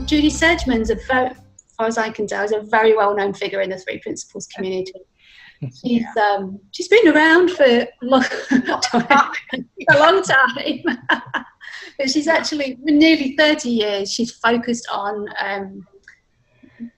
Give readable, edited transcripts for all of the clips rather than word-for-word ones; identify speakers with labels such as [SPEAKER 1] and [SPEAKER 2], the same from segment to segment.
[SPEAKER 1] Judy Sedgman's as far as I can tell, is a very well-known figure in the Three Principles community. She's been around for a long time. But she's actually, for nearly 30 years, she's focused on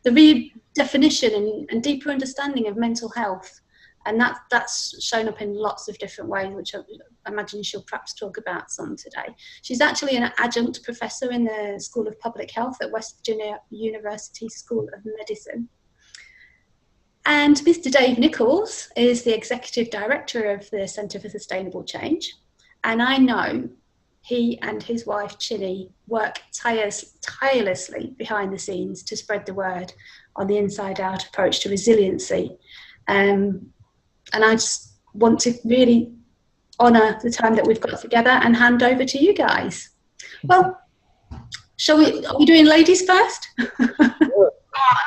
[SPEAKER 1] the redefinition and deeper understanding of mental health. And that's shown up in lots of different ways, which I imagine she'll perhaps talk about some today. She's actually an adjunct professor in the School of Public Health at West Virginia University School of Medicine. And Mr. Dave Nichols is the executive director of the Centre for Sustainable Change. And I know he and his wife, Chinny, work tirelessly behind the scenes to spread the word on the inside-out approach to resiliency. And I just want to really honour the time that we've got together and hand over to you guys. Well, are we doing ladies first?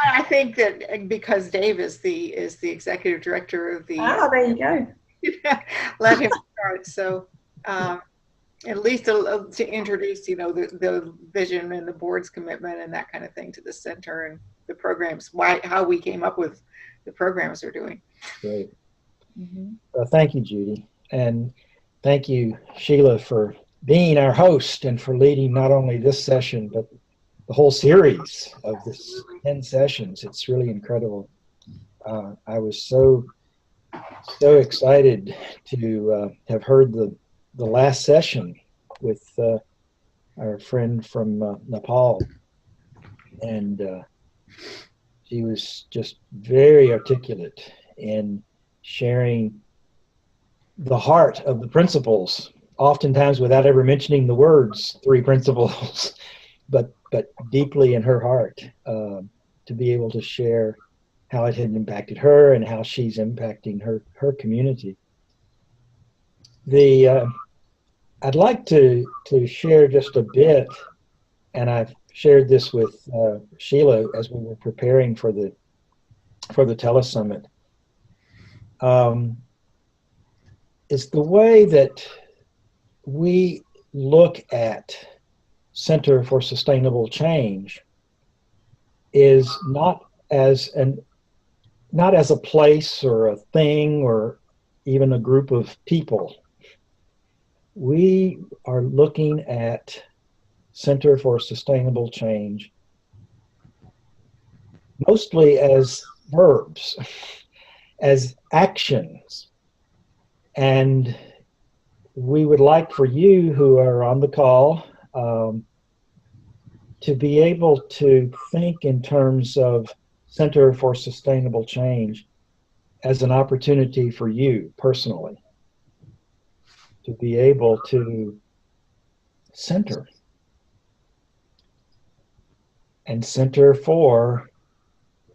[SPEAKER 2] I think that because Dave is the executive director of the.
[SPEAKER 1] Oh, there you go.
[SPEAKER 2] Let him start. So, at least to introduce, the vision and the board's commitment and that kind of thing to the center and the programs, how we came up with the programs we're doing.
[SPEAKER 3] Great. Mm-hmm. Well, thank you, Judy, and thank you, Sheila, for being our host and for leading not only this session but the whole series of this 10 sessions. It's really incredible. I was so excited to have heard the last session with our friend from Nepal, and she was just very articulate in sharing the heart of the principles, oftentimes without ever mentioning the words three principles, but deeply in her heart, to be able to share how it had impacted her and how she's impacting her community. I'd like to share just a bit, and I've shared this with Sheila as we were preparing for the telesummit. It's the way that we look at Center for Sustainable Change is not as a place or a thing or even a group of people. We are looking at Center for Sustainable Change mostly as verbs, as actions. And we would like for you who are on the call to be able to think in terms of Center for Sustainable Change as an opportunity for you personally to be able to center and center for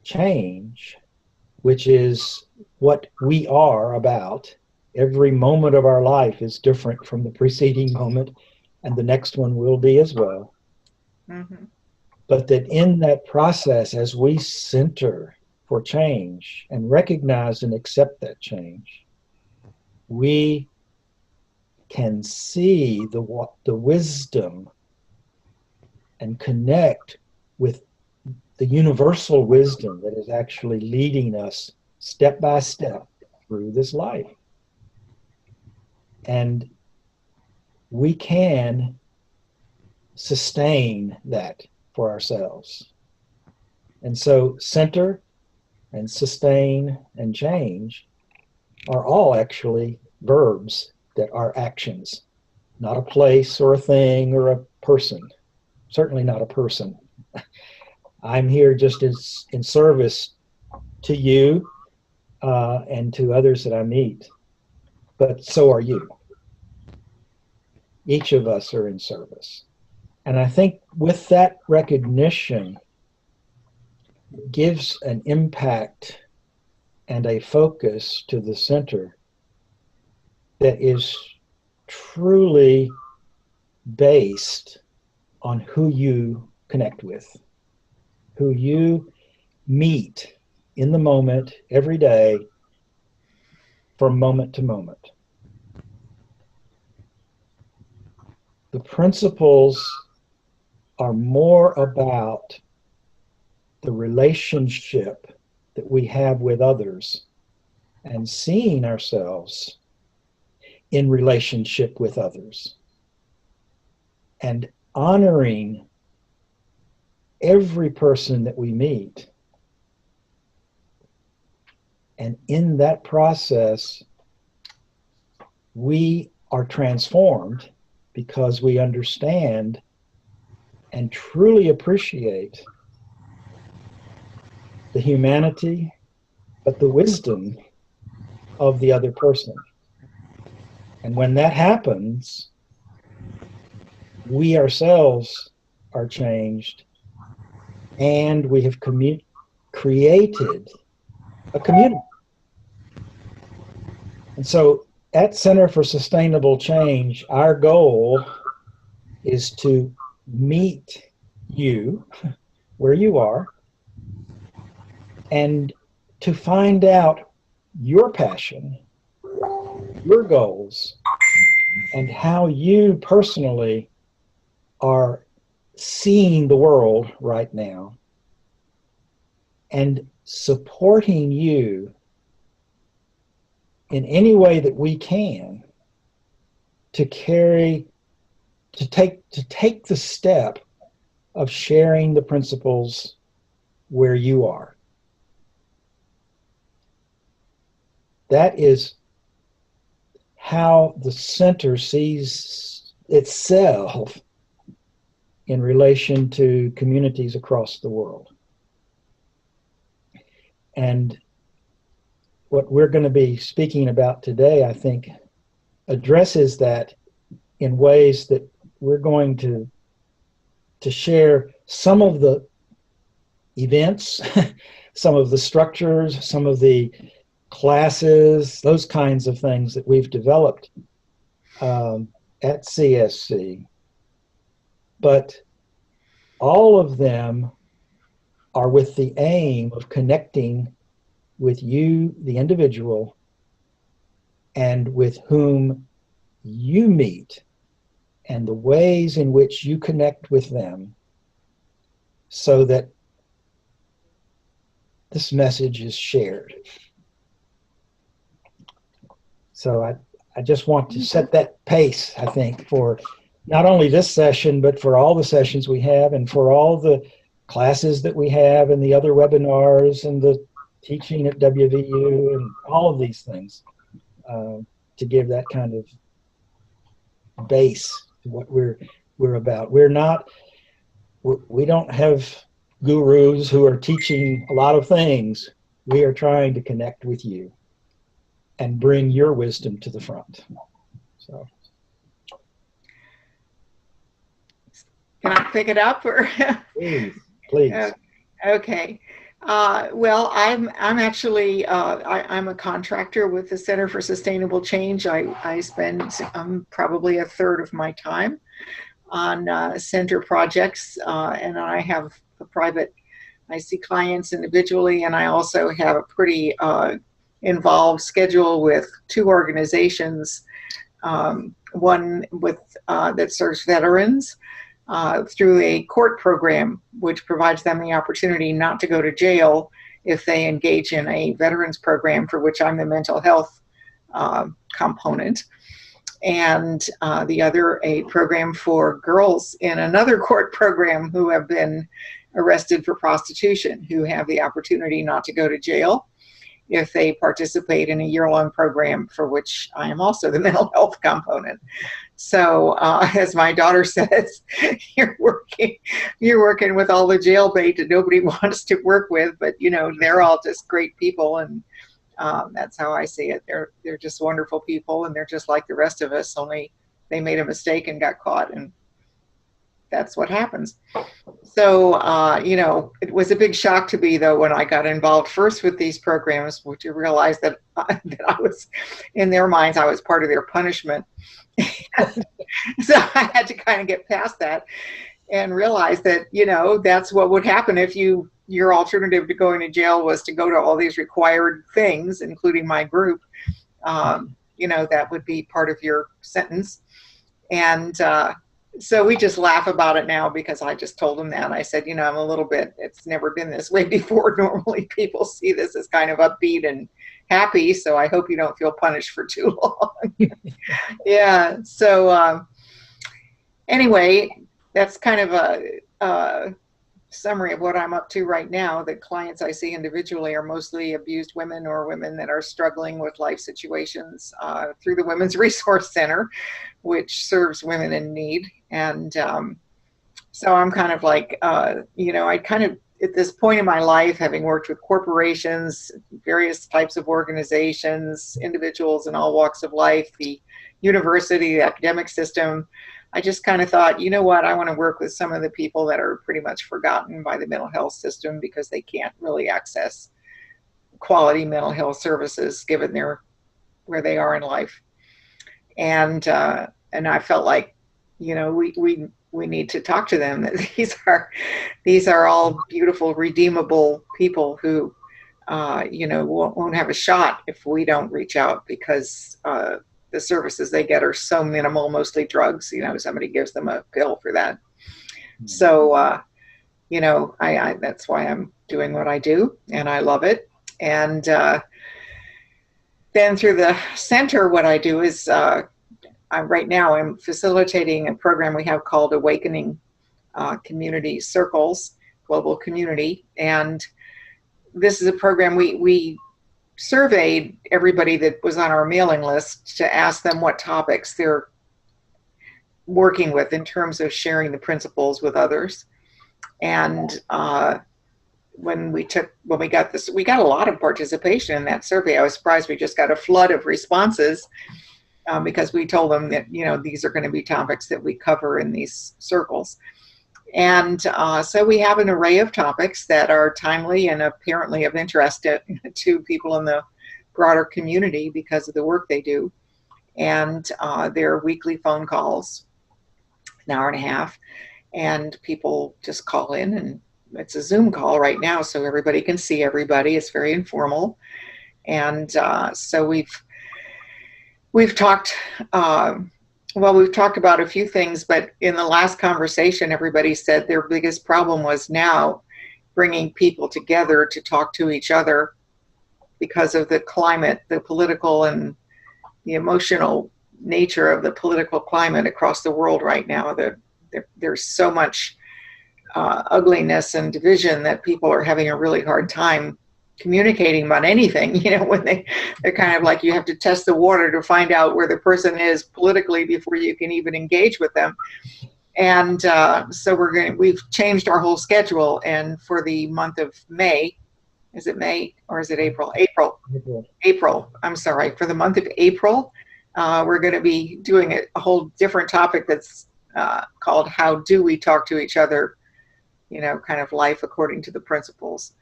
[SPEAKER 3] change, which is what we are about. Every moment of our life is different from the preceding moment, and the next one will be as well. Mm-hmm. But that in that process, as we center for change and recognize and accept that change, we can see the wisdom and connect with the universal wisdom that is actually leading us step by step through this life. And we can sustain that for ourselves. And so center and sustain and change are all actually verbs that are actions, not a place or a thing or a person, certainly not a person. I'm here just in service to you and to others that I meet, but so are you. Each of us are in service. And I think with that recognition gives an impact and a focus to the center that is truly based on who you connect with, who you meet in the moment, every day, from moment to moment. The principles are more about the relationship that we have with others and seeing ourselves in relationship with others and honoring every person that we meet. And in that process, we are transformed because we understand and truly appreciate the humanity, but the wisdom of the other person. And when that happens, we ourselves are changed, and we have created a community. And so at Center for Sustainable Change, our goal is to meet you where you are and to find out your passion, your goals, and how you personally are seeing the world right now, and supporting you in any way that we can to take the step of sharing the principles where you are. That is how the center sees itself in relation to communities across the world. And what we're going to be speaking about today, I think, addresses that in ways that we're going to share some of the events, some of the structures, some of the classes, those kinds of things that we've developed at CSC. But all of them are with the aim of connecting with you, the individual, and with whom you meet, and the ways in which you connect with them, so that this message is shared. So I just want to set that pace, I think, for not only this session, but for all the sessions we have, and for all the classes that we have, and the other webinars, and the teaching at WVU, and all of these things, to give that kind of base to what we're about. We don't have gurus who are teaching a lot of things. We are trying to connect with you and bring your wisdom to the front. So,
[SPEAKER 2] can I pick it up, or?
[SPEAKER 3] Please.
[SPEAKER 2] Okay. Well, I'm actually I'm a contractor with the Center for Sustainable Change. I spend probably a third of my time on center projects, and I have I see clients individually, and I also have a pretty involved schedule with two organizations, one with that serves veterans through a court program, which provides them the opportunity not to go to jail if they engage in a veterans program, for which I'm the mental health component. And the other, a program for girls in another court program who have been arrested for prostitution, who have the opportunity not to go to jail if they participate in a year-long program, for which I am also the mental health component. So as my daughter says, you're working with all the jailbait that nobody wants to work with, but they're all just great people, and that's how I see it. They're just wonderful people, and they're just like the rest of us, only they made a mistake and got caught, and that's what happens. So, it was a big shock to me, though, when I got involved first with these programs, which I realized that I was, in their minds, I was part of their punishment. So I had to kind of get past that and realize that, that's what would happen if your alternative to going to jail was to go to all these required things, including my group. That would be part of your sentence. And So we just laugh about it now because I just told him that. I said, I'm a little bit, it's never been this way before. Normally people see this as kind of upbeat and happy. So I hope you don't feel punished for too long. Yeah. So anyway, that's kind of a summary of what I'm up to right now. The clients I see individually are mostly abused women or women that are struggling with life situations through the Women's Resource Center, which serves women in need. And so I'm kind of like, I kind of, at this point in my life, having worked with corporations, various types of organizations, individuals in all walks of life, the university, the academic system, I just kind of thought, you know what, I want to work with some of the people that are pretty much forgotten by the mental health system because they can't really access quality mental health services given where they are in life. And I felt like, we need to talk to them. These are all beautiful, redeemable people who, won't have a shot if we don't reach out because the services they get are so minimal, mostly drugs. Somebody gives them a pill for that. So, I that's why I'm doing what I do, and I love it. And then through the center, what I do is I'm facilitating a program we have called Awakening Community Circles, Global Community. And this is a program we surveyed everybody that was on our mailing list to ask them what topics they're working with in terms of sharing the principles with others. And when we got this, we got a lot of participation in that survey. I was surprised we just got a flood of responses because we told them that, these are going to be topics that we cover in these circles. And so we have an array of topics that are timely and apparently of interest to people in the broader community because of the work they do. And they're weekly phone calls, an hour and a half, and people just call in, and it's a Zoom call right now, so everybody can see everybody. It's very informal. And so we've talked we've talked about a few things, but in the last conversation, everybody said their biggest problem was now bringing people together to talk to each other because of the climate, the political and the emotional nature of the political climate across the world right now. There's so much ugliness and division that people are having a really hard time communicating about anything, when they're kind of like, you have to test the water to find out where the person is politically before you can even engage with them. And so we've changed our whole schedule. And for the month of May, is it May or is it April? April. I'm sorry. For the month of April, we're going to be doing a whole different topic that's called How Do We Talk to Each Other, kind of life according to the principles.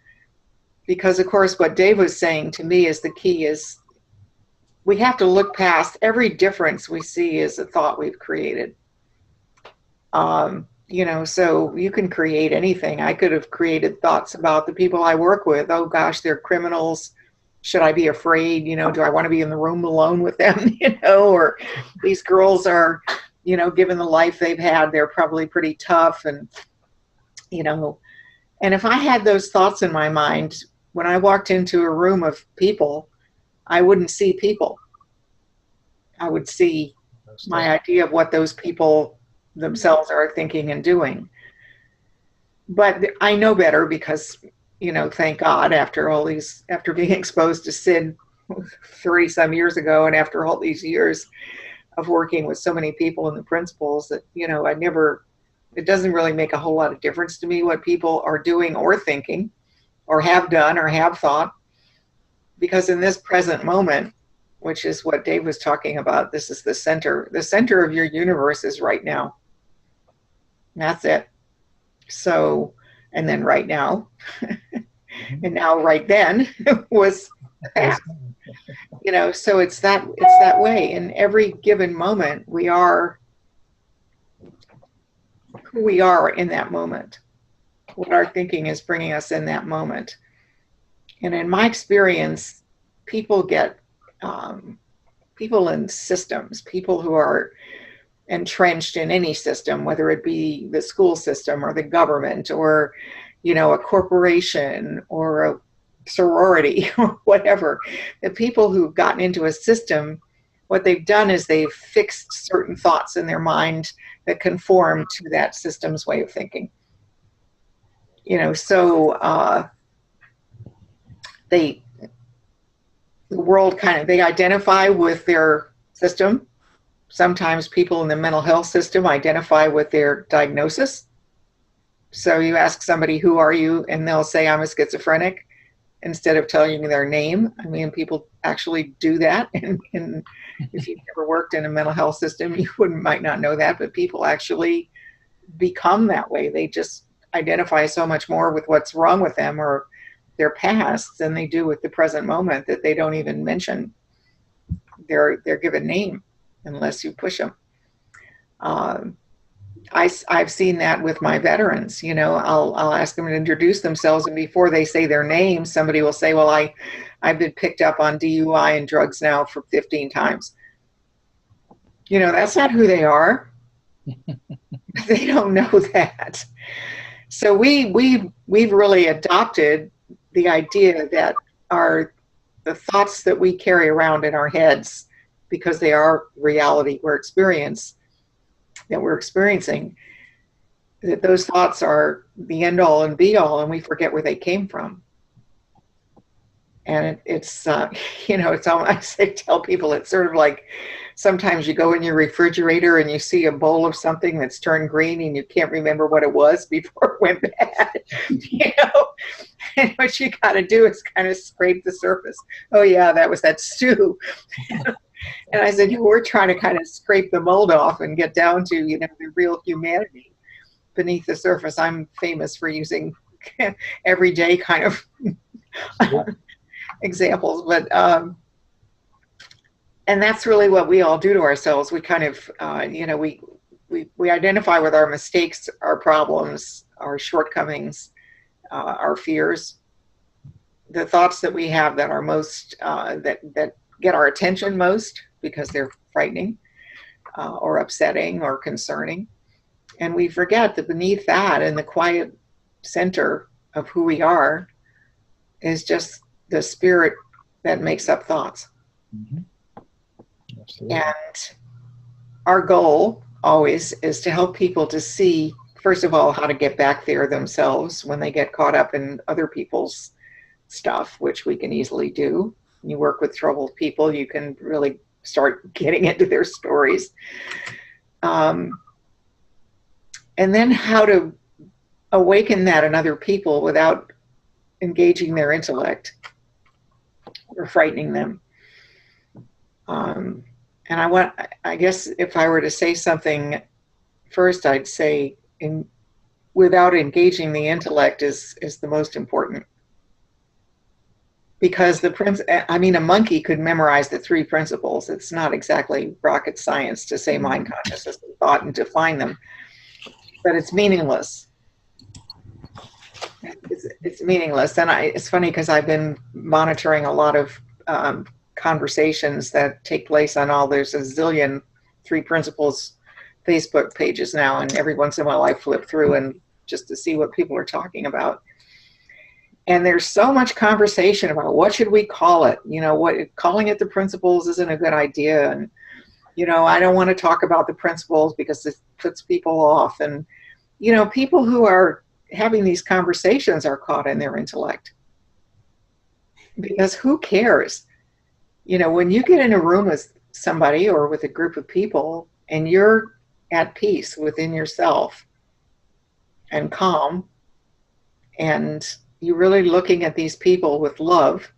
[SPEAKER 2] Because, of course, what Dave was saying to me is the key is we have to look past every difference we see as a thought we've created. So you can create anything. I could have created thoughts about the people I work with. Oh, gosh, they're criminals. Should I be afraid? Do I want to be in the room alone with them? Or these girls are, given the life they've had, they're probably pretty tough. And, and if I had those thoughts in my mind, when I walked into a room of people, I wouldn't see people. I would see my idea of what those people themselves are thinking and doing. But I know better because, thank God, after being exposed to sin 30 some years ago, and after all these years of working with so many people in the principles, that, it doesn't really make a whole lot of difference to me what people are doing or thinking or have done or have thought, because in this present moment, which is what Dave was talking about, this is the center of your universe is right now. That's it. So, and then right now, and now right then was past. So it's that way. In every given moment, we are who we are in that moment, what our thinking is bringing us in that moment. And in my experience, people get people in systems, people who are entrenched in any system, whether it be the school system or the government or, a corporation or a sorority or whatever. The people who've gotten into a system, what they've done is they've fixed certain thoughts in their mind that conform to that system's way of thinking. So the world they identify with their system. Sometimes people in the mental health system identify with their diagnosis. So you ask somebody, who are you? And they'll say, I'm a schizophrenic, instead of telling you their name. I mean, people actually do that. And if you've never worked in a mental health system, you might not know that, but people actually become that way. They just identify so much more with what's wrong with them or their past than they do with the present moment, that they don't even mention their given name unless you push them. I've seen that with my veterans. I'll ask them to introduce themselves, and before they say their name, somebody will say, well, I've been picked up on DUI and drugs now for 15 times. That's not who they are. They don't know that. So we've really adopted the idea that the thoughts that we carry around in our heads, because they are reality we're experiencing, that those thoughts are the end all and be all, and we forget where they came from. And it's it's almost, I tell people, it's sort of like sometimes you go in your refrigerator and you see a bowl of something that's turned green and you can't remember what it was before it went bad. And what you got to do is kind of scrape the surface. Oh yeah, that was that stew. And I said, we're trying to kind of scrape the mold off and get down to, the real humanity beneath the surface. I'm famous for using everyday kind of examples, but and that's really what we all do to ourselves. We kind of, we identify with our mistakes, our problems, our shortcomings, our fears, the thoughts that we have that are most, that get our attention most because they're frightening or upsetting or concerning. And we forget that beneath that, in the quiet center of who we are, is just the spirit that makes up thoughts.
[SPEAKER 3] Mm-hmm. Absolutely.
[SPEAKER 2] And our goal always is to help people to see, first of all, how to get back there themselves when they get caught up in other people's stuff, which we can easily do. When you work with troubled people, you can really start getting into their stories. And then how to awaken that in other people without engaging their intellect or frightening them. And I guess if I were to say something first, I'd say without engaging the intellect is the most important. Because a monkey could memorize the 3 principles. It's not exactly rocket science to say mind, consciousness, and thought and define them, but it's meaningless. It's meaningless. And it's funny because I've been monitoring a lot of conversations that take place there's a zillion 3 principles Facebook pages now, and every once in a while I flip through and just to see what people are talking about. And there's so much conversation about what should we call it? Calling it the principles isn't a good idea. And, I don't want to talk about the principles because it puts people off. And, people who are having these conversations are caught in their intellect. Because who cares? When you get in a room with somebody or with a group of people and you're at peace within yourself and calm, and you're really looking at these people with love,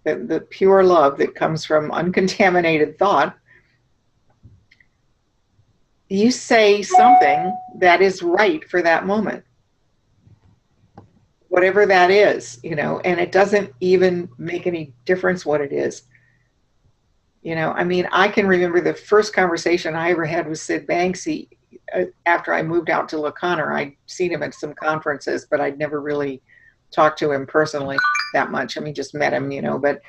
[SPEAKER 2] the pure love that comes from uncontaminated thought, you say something that is right for that moment. Whatever that is, and it doesn't even make any difference what it is. I can remember the first conversation I ever had with Sid Banksy after I moved out to La Conner. I'd seen him at some conferences, but I'd never really talked to him personally that much. Just met him, but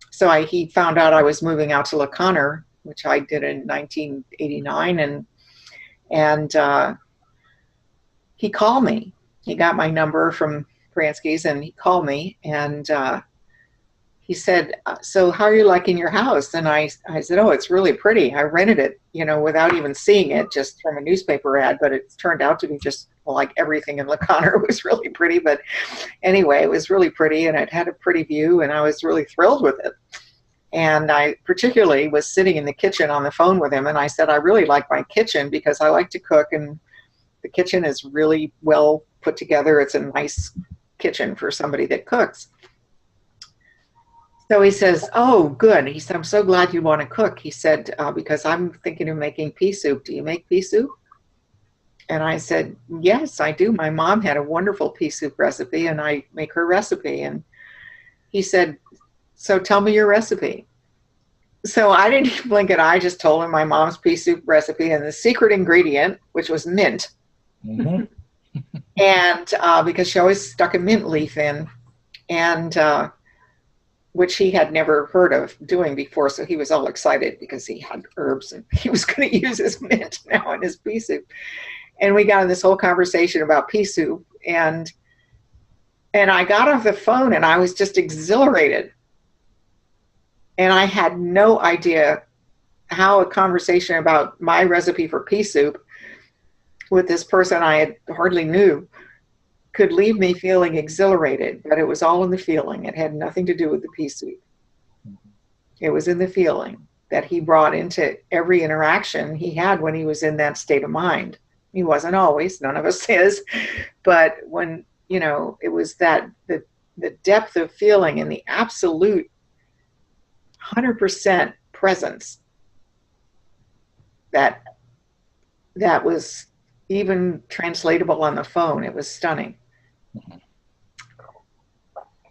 [SPEAKER 2] so he found out I was moving out to La Conner, which I did in 1989, and he called me. He got my number from Pransky's, and he called me, and he said, so how are you liking your house? And I said, oh, it's really pretty. I rented it, without even seeing it, just from a newspaper ad, but it turned out to be just like everything in La Conner. It was really pretty, but anyway, it was really pretty, and it had a pretty view, and I was really thrilled with it. And I particularly was sitting in the kitchen on the phone with him, and I said, I really like my kitchen because I like to cook, and the kitchen is really well put together. It's a nice kitchen for somebody that cooks. So he says, oh, good. He said, I'm so glad you want to cook. He said, because I'm thinking of making pea soup. Do you make pea soup? And I said, yes, I do. My mom had a wonderful pea soup recipe, and I make her recipe. And he said, so tell me your recipe. So I didn't even blink an eye. I just told him my mom's pea soup recipe and the secret ingredient, which was mint.
[SPEAKER 3] Mm-hmm.
[SPEAKER 2] And because she always stuck a mint leaf in, and which he had never heard of doing before. So he was all excited because he had herbs and he was going to use his mint now in his pea soup. And we got in this whole conversation about pea soup, and I got off the phone and I was just exhilarated. And I had no idea how a conversation about my recipe for pea soup with this person I had hardly knew could leave me feeling exhilarated, but it was all in the feeling. It had nothing to do with the pea soup. It was in the feeling that he brought into every interaction he had when he was in that state of mind. He wasn't always, none of us is, but when, it was that the depth of feeling and the absolute 100% presence that was even translatable on the phone. It was stunning.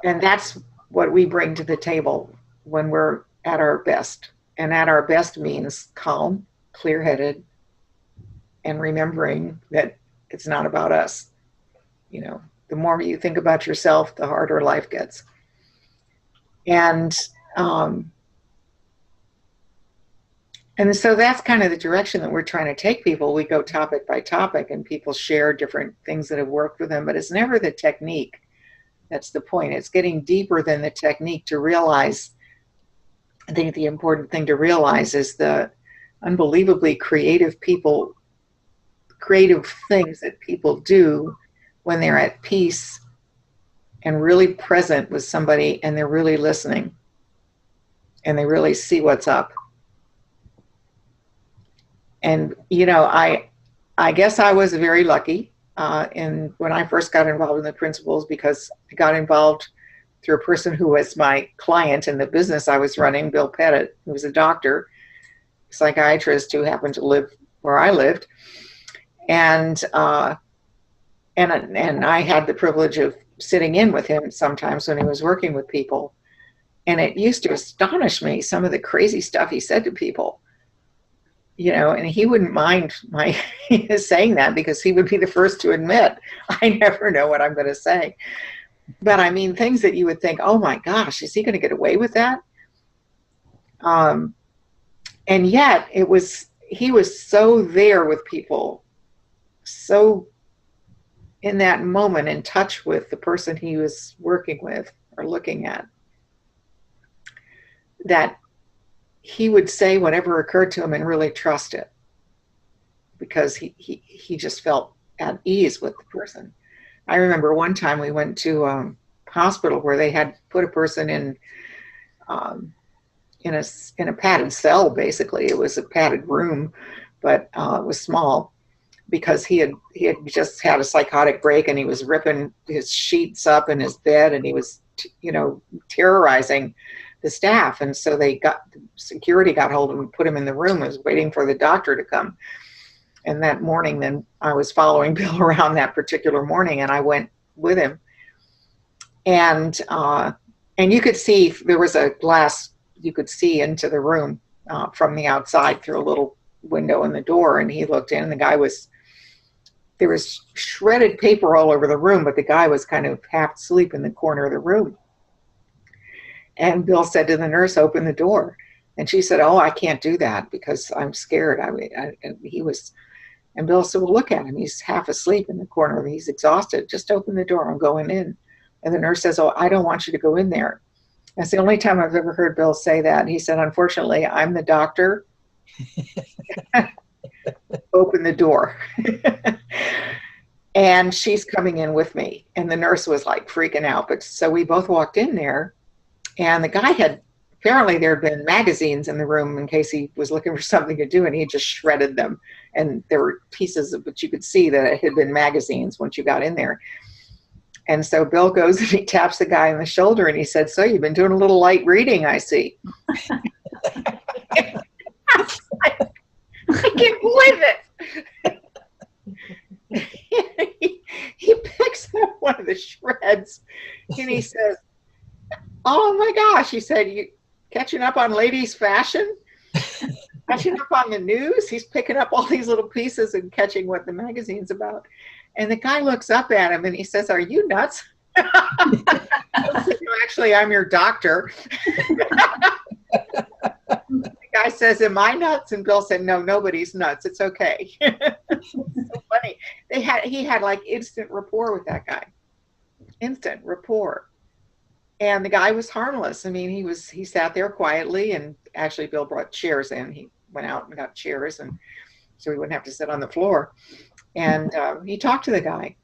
[SPEAKER 2] And that's what we bring to the table when we're at our best. And at our best means calm, clear-headed, and remembering that it's not about us. The more you think about yourself, the harder life gets. And so that's kind of the direction that we're trying to take people. We go topic by topic, and people share different things that have worked for them, but it's never the technique. That's the point. It's getting deeper than the technique to realize. I think the important thing to realize is the unbelievably creative things that people do when they're at peace and really present with somebody, and they're really listening and they really see what's up. And, I guess I was very lucky when I first got involved in the principles, because I got involved through a person who was my client in the business I was running, Bill Pettit, who was a doctor, psychiatrist who happened to live where I lived. And I had the privilege of sitting in with him sometimes when he was working with people. And it used to astonish me, some of the crazy stuff he said to people. And he wouldn't mind my saying that, because he would be the first to admit, I never know what I'm going to say. But I mean, things that you would think, oh my gosh, is he going to get away with that? And yet he was so there with people, so in that moment in touch with the person he was working with or looking at, that he would say whatever occurred to him and really trust it, because he just felt at ease with the person. I remember one time we went to a hospital where they had put a person in a padded cell. Basically, it was a padded room, but it was small, because he had just had a psychotic break, and he was ripping his sheets up in his bed, and he was terrorizing the staff. And so security got hold of him and put him in the room, was waiting for the doctor to come. And that morning, then I was following Bill around that particular morning, and I went with him. And you could see, there was a glass, you could see into the room from the outside through a little window in the door. And he looked in, and there was shredded paper all over the room, but the guy was kind of half asleep in the corner of the room. And Bill said to the nurse, open the door. And she said, oh, I can't do that because I'm scared. And Bill said, well, look at him. He's half asleep in the corner. He's exhausted. Just open the door. I'm going in. And the nurse says, oh, I don't want you to go in there. That's the only time I've ever heard Bill say that. He said, unfortunately, I'm the doctor. Open the door. And she's coming in with me. And the nurse was like freaking out. But so we both walked in there, and the guy apparently there had been magazines in the room in case he was looking for something to do, and he just shredded them. And there were pieces of, but you could see that it had been magazines once you got in there. And so Bill goes and he taps the guy on the shoulder and he said, so you've been doing a little light reading, I see. I can't believe it. He picks up one of the shreds and he says, oh my gosh, he said, you catching up on ladies' fashion? Catching up on the news? He's picking up all these little pieces and catching what the magazine's about. And the guy looks up at him and he says, are you nuts? Actually, I'm your doctor. The guy says, am I nuts? And Bill said, no, nobody's nuts. It's okay. It's so funny. He had like instant rapport with that guy. Instant rapport. And the guy was harmless. I mean, he sat there quietly, and actually Bill brought chairs in. He went out and got chairs, and so he wouldn't have to sit on the floor. And he talked to the guy,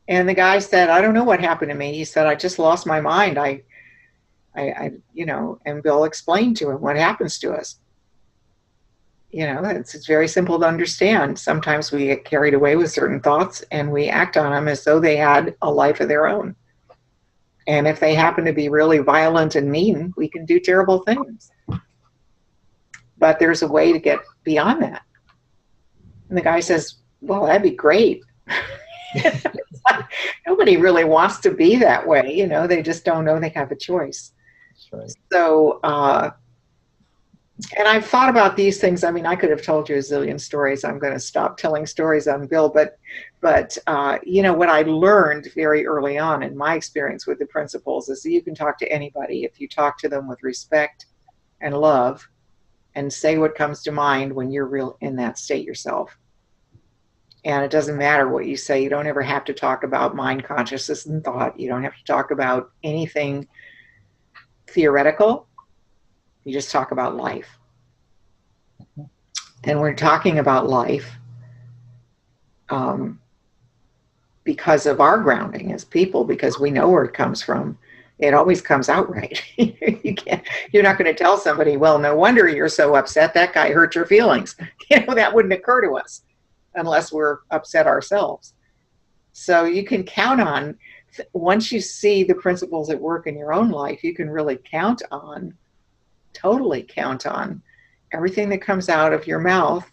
[SPEAKER 2] and the guy said, I don't know what happened to me. He said, I just lost my mind. I and Bill explained to him what happens to us. It's very simple to understand. Sometimes we get carried away with certain thoughts and we act on them as though they had a life of their own. And if they happen to be really violent and mean, we can do terrible things. But there's a way to get beyond that. And the guy says, well, that'd be great. Nobody really wants to be that way. They just don't know they have a choice. That's right. So, and I've thought about these things. I mean, I could have told you a zillion stories. I'm going to stop telling stories on Bill. But what I learned very early on in my experience with the principles is that you can talk to anybody if you talk to them with respect and love and say what comes to mind when you're real in that state yourself. And it doesn't matter what you say. You don't ever have to talk about mind, consciousness, and thought. You don't have to talk about anything theoretical. You just talk about life. And we're talking about life because of our grounding as people, because we know where it comes from. It always comes out right. You're not going to tell somebody, well, no wonder you're so upset. That guy hurt your feelings. That wouldn't occur to us unless we're upset ourselves. So you can count on, once you see the principles at work in your own life, you can really totally count on everything that comes out of your mouth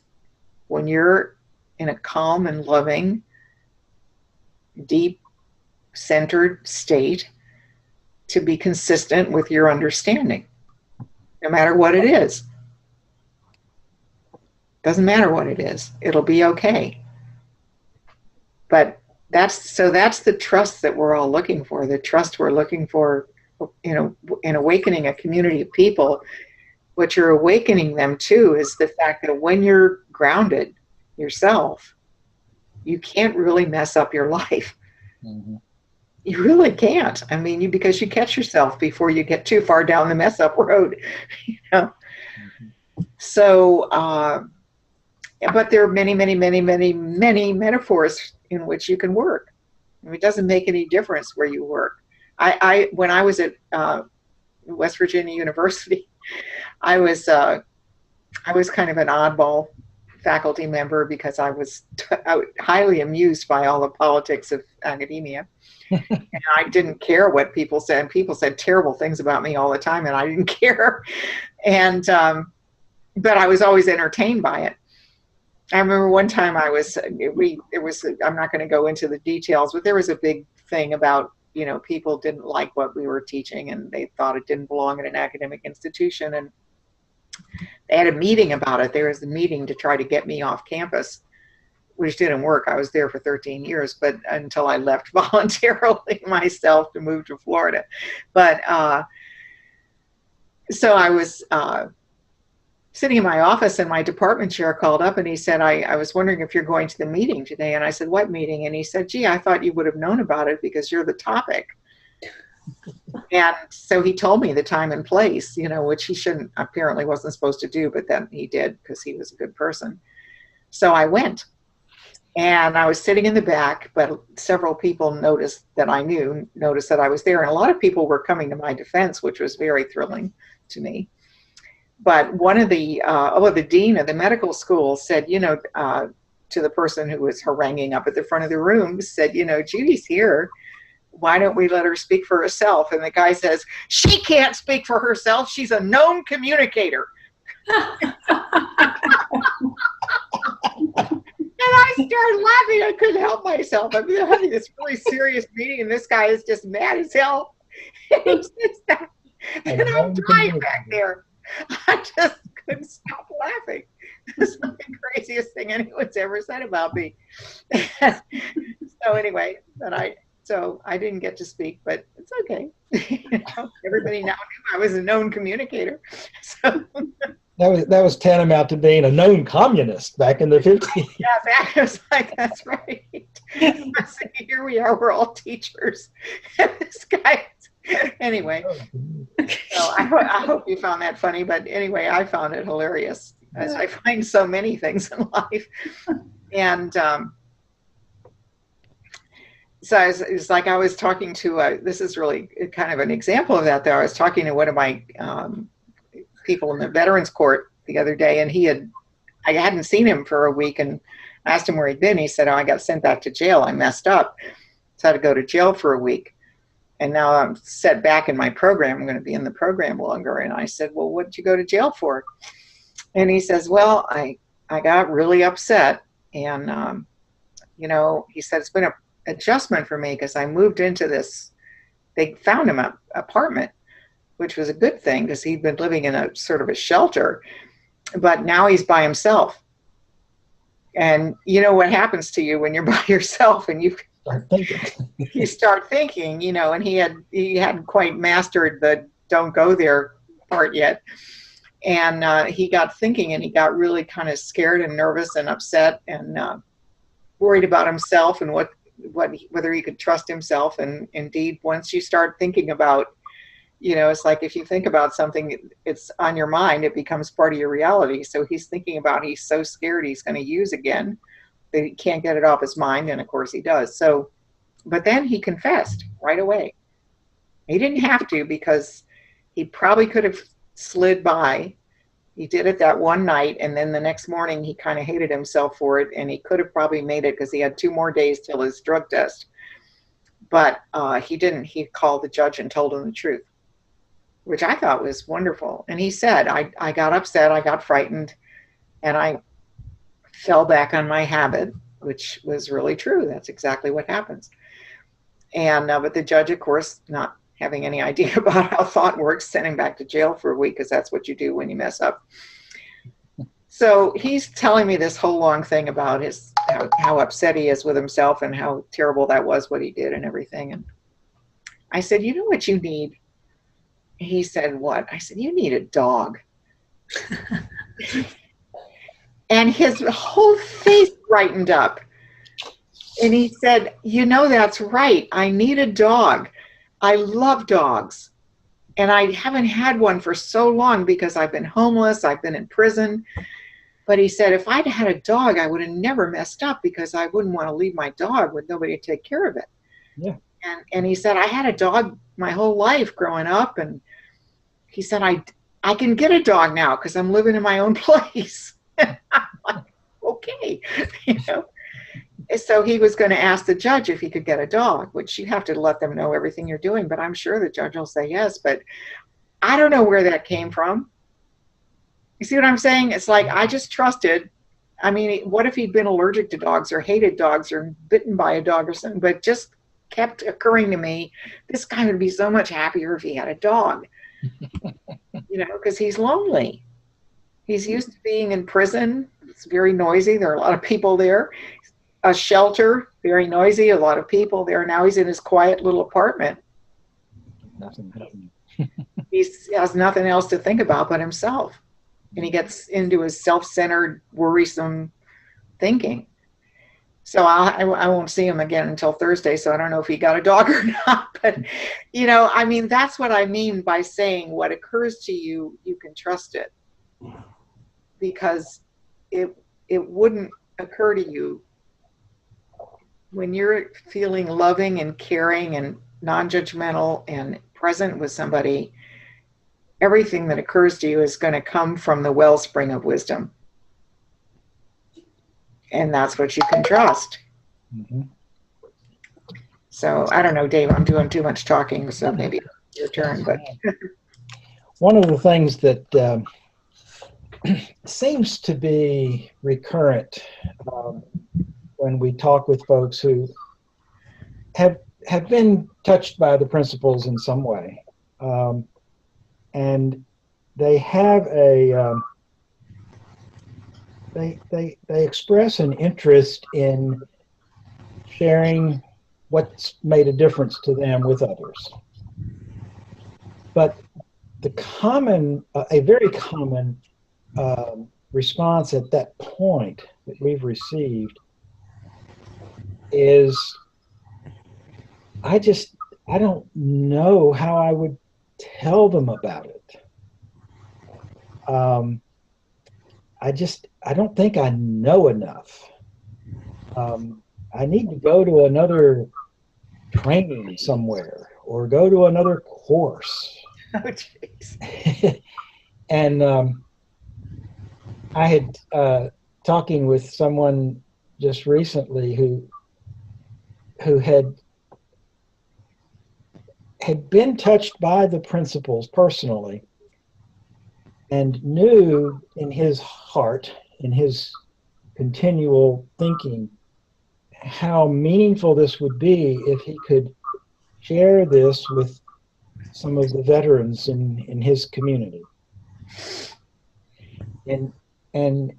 [SPEAKER 2] when you're in a calm and loving, deep, centered state to be consistent with your understanding, no matter what it is. Doesn't matter what it is. It'll be okay. But that's the trust that we're all looking for. The trust we're looking for, in awakening a community of people. What you're awakening them to is the fact that when you're grounded yourself, you can't really mess up your life. Mm-hmm. You really can't. I mean, because you catch yourself before you get too far down the mess up road. Mm-hmm. So, but there are many, many, many, many, many metaphors in which you can work. It doesn't make any difference where you work. When I was at West Virginia University, I was kind of an oddball faculty member because I was highly amused by all the politics of academia. And I didn't care what people said. People said terrible things about me all the time, and I didn't care. And but I was always entertained by it. I remember one time I'm not going to go into the details, but there was a big thing about, people didn't like what we were teaching and they thought it didn't belong in an academic institution. And they had a meeting about it. There was a meeting to try to get me off campus, which didn't work. I was there for 13 years, but until I left voluntarily myself to move to Florida. But so I was, sitting in my office, and my department chair called up and he said, I was wondering if you're going to the meeting today. And I said, what meeting? And he said, gee, I thought you would have known about it because you're the topic. And so he told me the time and place, you know, which he apparently wasn't supposed to do, but then he did because he was a good person. So I went, and I was sitting in the back, but several people noticed that I was there. And a lot of people were coming to my defense, which was very thrilling to me. But one of the dean of the medical school said, you know, to the person who was haranguing up at the front of the room, said, you know, Judy's here. Why don't we let her speak for herself? And the guy says, she can't speak for herself. She's a known communicator. And I started laughing. I couldn't help myself. I mean, they're having this really serious meeting, and this guy is just mad as hell. And he says that. And I'm dying back there. I just couldn't stop laughing. It's the craziest thing anyone's ever said about me. So anyway, so I didn't get to speak, but it's okay. You know, everybody now knew I was a known communicator. So
[SPEAKER 3] that was tantamount to being a known communist back in the 50s.
[SPEAKER 2] Yeah, back I was like, that's right. So here we are, we're all teachers. This guy. Anyway, so I hope you found that funny, but anyway, I found it hilarious, as I find so many things in life. And so it's like I was talking to, this is really kind of an example of that, though. I was talking to one of my people in the Veterans Court the other day, and I hadn't seen him for a week, and asked him where he'd been. He said, oh, I got sent back to jail. I messed up. So I had to go to jail for a week. And now I'm set back in my program. I'm going to be in the program longer. And I said, well, what did you go to jail for? And he says, well, I got really upset. And, you know, he said, it's been an adjustment for me because I moved into this. They found him an apartment, which was a good thing because he'd been living in a sort of a shelter. But now he's by himself. And you know what happens to you when you're by yourself and you start thinking, you know, and he hadn't quite mastered the don't go there part yet. And he got thinking, and he got really kind of scared and nervous and upset and worried about himself and whether he could trust himself. And indeed, once you start thinking about, you know, it's like if you think about something, it's on your mind, it becomes part of your reality. So he's thinking about, he's so scared he's going to use again that he can't get it off his mind. And of course he does. So, but then he confessed right away. He didn't have to, because he probably could have slid by. He did it that one night, and then the next morning he kind of hated himself for it, and he could have probably made it because he had 2 more days till his drug test. But he didn't. He called the judge and told him the truth, which I thought was wonderful. And he said, I got upset, I got frightened, and I fell back on my habit, which was really true. That's exactly what happens. And but the judge, of course, not having any idea about how thought works, sent him back to jail for a week, because that's what you do when you mess up. So he's telling me this whole long thing about how upset he is with himself and how terrible that was what he did and everything. And I said, you know what you need? He said, what? I said, you need a dog. And his whole face brightened up. And he said, you know, that's right. I need a dog. I love dogs. And I haven't had one for so long because I've been homeless. I've been in prison. But he said, if I'd had a dog, I would have never messed up, because I wouldn't want to leave my dog with nobody to take care of it.
[SPEAKER 3] Yeah.
[SPEAKER 2] And he said, I had a dog my whole life growing up. And he said, I can get a dog now because I'm living in my own place. I'm like, okay, you know. So he was going to ask the judge if he could get a dog, which you have to let them know everything you're doing. But I'm sure the judge will say yes. But I don't know where that came from. You see what I'm saying? It's like, I just trusted. I mean, what if he'd been allergic to dogs or hated dogs or bitten by a dog or something, but just kept occurring to me, this guy would be so much happier if he had a dog, you know, because he's lonely. He's used to being in prison. It's very noisy. There are a lot of people there. A shelter, very noisy, a lot of people there. Now he's in his quiet little apartment.
[SPEAKER 3] Nothing happening.
[SPEAKER 2] He has nothing else to think about but himself. and he gets into his self-centered, worrisome thinking. So I won't see him again until Thursday, so I don't know if he got a dog or not. But, you know, I mean, that's what I mean by saying what occurs to you, you can trust it. Because it wouldn't occur to you when you're feeling loving and caring and non-judgmental and present with somebody, everything that occurs to you is going to come from the wellspring of wisdom. And that's what you can trust.
[SPEAKER 3] Mm-hmm.
[SPEAKER 2] So I don't know, Dave, I'm doing too much talking, so maybe your turn. But
[SPEAKER 3] one of the things that seems to be recurrent when we talk with folks who have been touched by the principles in some way, and they have a they express an interest in sharing what's made a difference to them with others. But the common, a very common response at that point that we've received is, I don't know how I would tell them about it. I don't think I know enough. I need to go to another training somewhere or go to another course.
[SPEAKER 2] oh, jeez.
[SPEAKER 3] And I had talking with someone just recently who had been touched by the principles personally and knew in his heart, in his continual thinking, how meaningful this would be if he could share this with some of the veterans in his community. And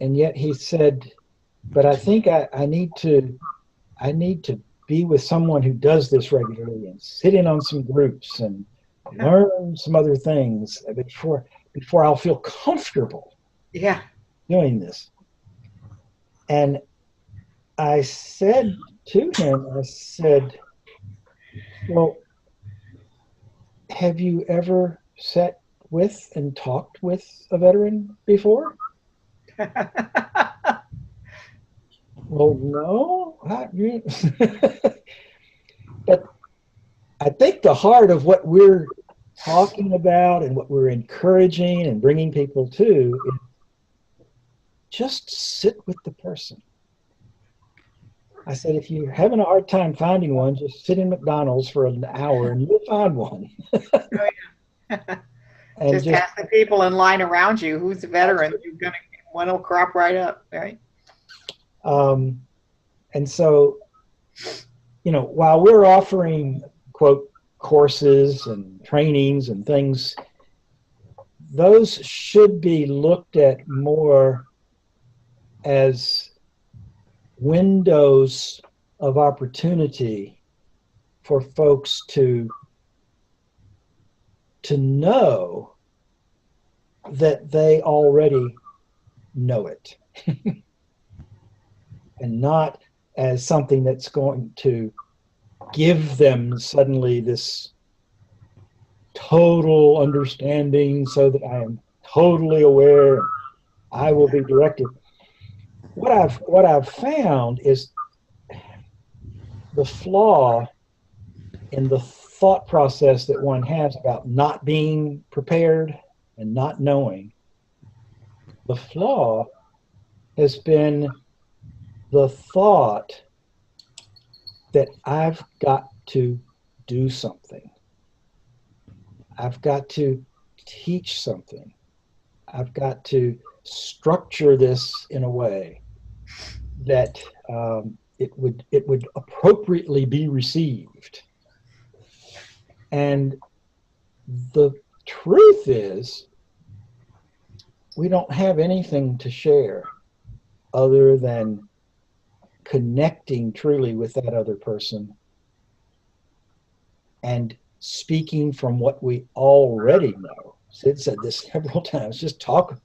[SPEAKER 3] yet he said, but I think I need to be with someone who does this regularly and sit in on some groups and learn some other things before I'll feel comfortable doing this. And I said to him, I said, well, have you ever sat with and talked with a veteran before? Well, no. But I think the heart of what we're talking about and what we're encouraging and bringing people to is just sit with the person. I said, if you're having a hard time finding one, just sit in McDonald's for an hour and you'll find one. And
[SPEAKER 2] just ask the people in line around you who's a veteran. You're gonna, one will crop right up, right?
[SPEAKER 3] And so, you know, while we're offering, quote, courses and trainings and things, those should be looked at more as windows of opportunity for folks to know that they already know it. And not as something that's going to give them suddenly this total understanding so that I am totally aware and I will be directed. What I've found is the flaw in the thought process that one has about not being prepared and not knowing. The flaw has been the thought that I've got to do something. I've got to teach something. I've got to structure this in a way that it would appropriately be received. And the truth is, we don't have anything to share other than connecting truly with that other person and speaking from what we already know. Sid said this several times. Just talk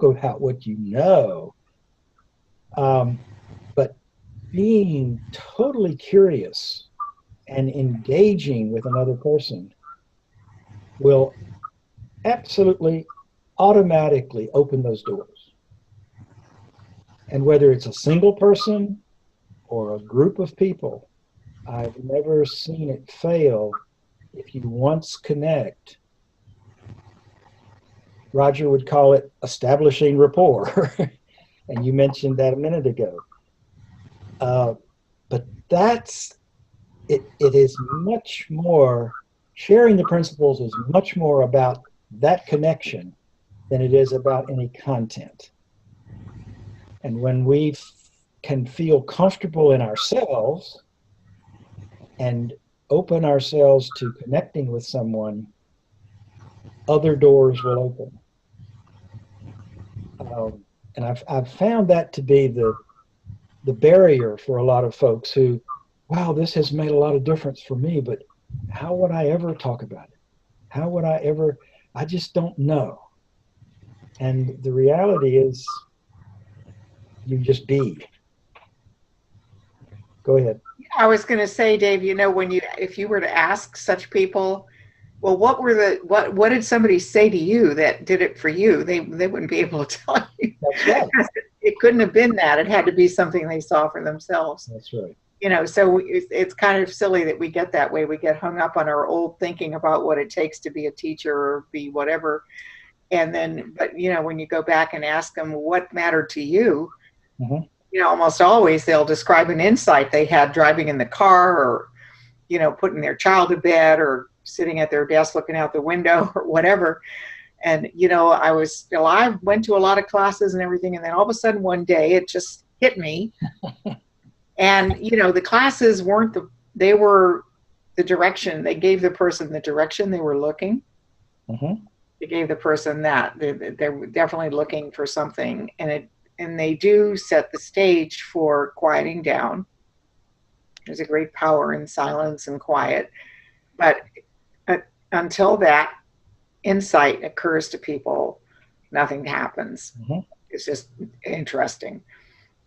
[SPEAKER 3] about what you know. But being totally curious and engaging with another person will absolutely automatically open those doors. And whether it's a single person or a group of people, I've never seen it fail. If you once connect, Roger would call it establishing rapport. And you mentioned that a minute ago. But that's it. It is much more, sharing the principles is much more about that connection than it is about any content. And when we can feel comfortable in ourselves and open ourselves to connecting with someone, other doors will open. And I've found that to be the barrier for a lot of folks who, wow, this has made a lot of difference for me, but how would I ever talk about it? How would I ever? I just don't know. And the reality is, you just be. Go ahead.
[SPEAKER 2] I was going to say, Dave, you know, if you were to ask such people, well, what did somebody say to you that did it for you? They wouldn't be able to tell you.
[SPEAKER 3] That's right.
[SPEAKER 2] It couldn't have been that. It had to be something they saw for themselves.
[SPEAKER 3] That's right.
[SPEAKER 2] You know, so it's kind of silly that we get that way. We get hung up on our old thinking about what it takes to be a teacher or be whatever. And then, but, you know, when you go back and ask them what mattered to you,
[SPEAKER 3] Mm-hmm.
[SPEAKER 2] you know, almost always they'll describe an insight they had driving in the car, or, you know, putting their child to bed, or sitting at their desk looking out the window, or whatever. And, you know, I went to a lot of classes and everything. And then all of a sudden one day it just hit me. And, you know, the classes they were the direction. They gave the person the direction they were looking.
[SPEAKER 3] Mm-hmm.
[SPEAKER 2] They gave the person that. They were definitely looking for something. And they do set the stage for quieting down. There's a great power in silence and quiet. But until that insight occurs to people, nothing happens.
[SPEAKER 3] Mm-hmm.
[SPEAKER 2] It's just interesting.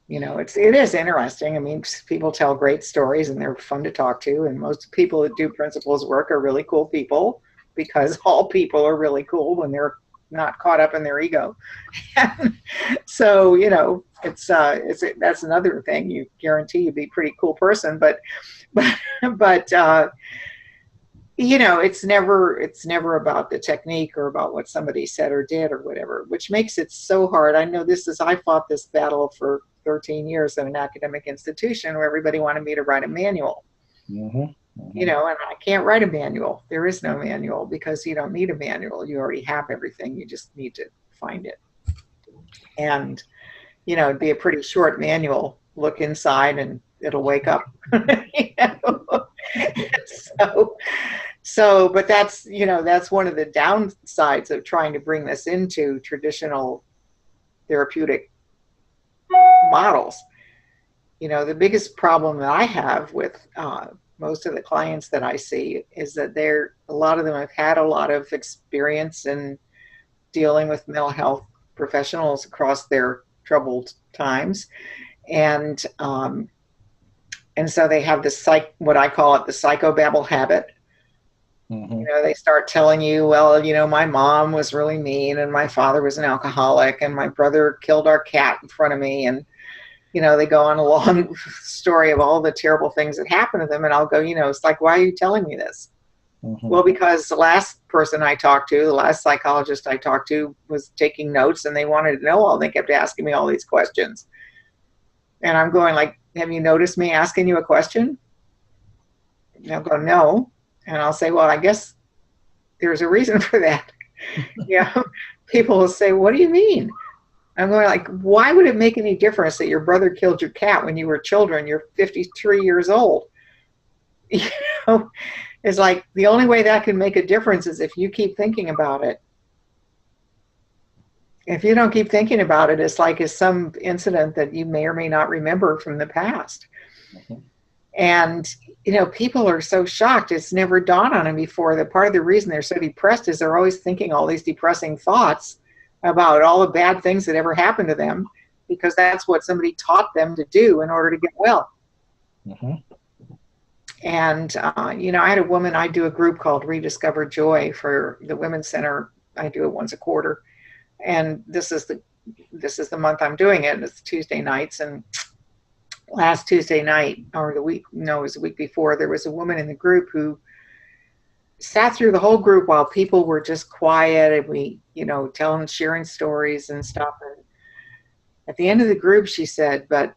[SPEAKER 2] You know, it is interesting. I mean, people tell great stories and they're fun to talk to. And most people that do principles work are really cool people, because all people are really cool when they're not caught up in their ego. So, you know, that's another thing. You guarantee you'd be a pretty cool person, but you know, it's never about the technique or about what somebody said or did or whatever, which makes it so hard. I know I fought this battle for 13 years at an academic institution where everybody wanted me to write a manual.
[SPEAKER 3] Mm-hmm. Mm-hmm.
[SPEAKER 2] You know, and I can't write a manual. There is no manual, because you don't need a manual. You already have everything. You just need to find it. And, you know, it'd be a pretty short manual. Look inside and it'll wake up. You know? But that's, you know, that's one of the downsides of trying to bring this into traditional therapeutic models. You know, the biggest problem that I have with most of the clients that I see is that a lot of them have had a lot of experience in dealing with mental health professionals across their troubled times. And so they have this what I call it, the psychobabble habit.
[SPEAKER 3] Mm-hmm.
[SPEAKER 2] You know, they start telling you, well, you know, my mom was really mean, and my father was an alcoholic, and my brother killed our cat in front of me. And, you know, they go on a long story of all the terrible things that happened to them. And I'll go, you know, it's like, why are you telling me this?
[SPEAKER 3] Mm-hmm.
[SPEAKER 2] Well, because the last person I talked to, the last psychologist I talked to, was taking notes, and they wanted to know all. They kept asking me all these questions. And I'm going like, have you noticed me asking you a question? And they'll go, no. And I'll say, well, I guess there's a reason for that. You know, people will say, what do you mean? I'm going like, why would it make any difference that your brother killed your cat when you were children? You're 53 years old. You know, it's like the only way that can make a difference is if you keep thinking about it. If you don't keep thinking about it, it's like it's some incident that you may or may not remember from the past.
[SPEAKER 3] Mm-hmm.
[SPEAKER 2] And, people are so shocked. It's never dawned on them before that part of the reason they're so depressed is they're always thinking all these depressing thoughts about all the bad things that ever happened to them, because that's what somebody taught them to do in order to get well.
[SPEAKER 3] Mm-hmm.
[SPEAKER 2] And, I had a woman, I do a group called Rediscover Joy for the Women's Center. I do it once a quarter. And this is the month I'm doing it. It's Tuesday nights. And last Tuesday night, or it was the week before, there was a woman in the group who sat through the whole group while people were just quiet, and we, sharing stories and stuff. And at the end of the group, she said, but,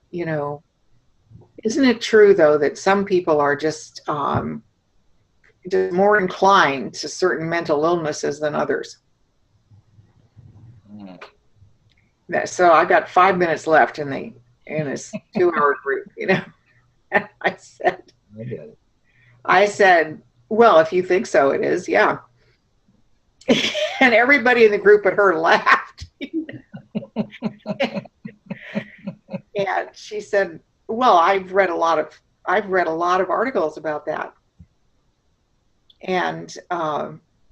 [SPEAKER 2] isn't it true, though, that some people are just more inclined to certain mental illnesses than others? So I got 5 minutes left in this 2-hour group, And I said, well, if you think so, it is, yeah. And everybody in the group but her laughed. And she said, well, I've read a lot of articles about that. And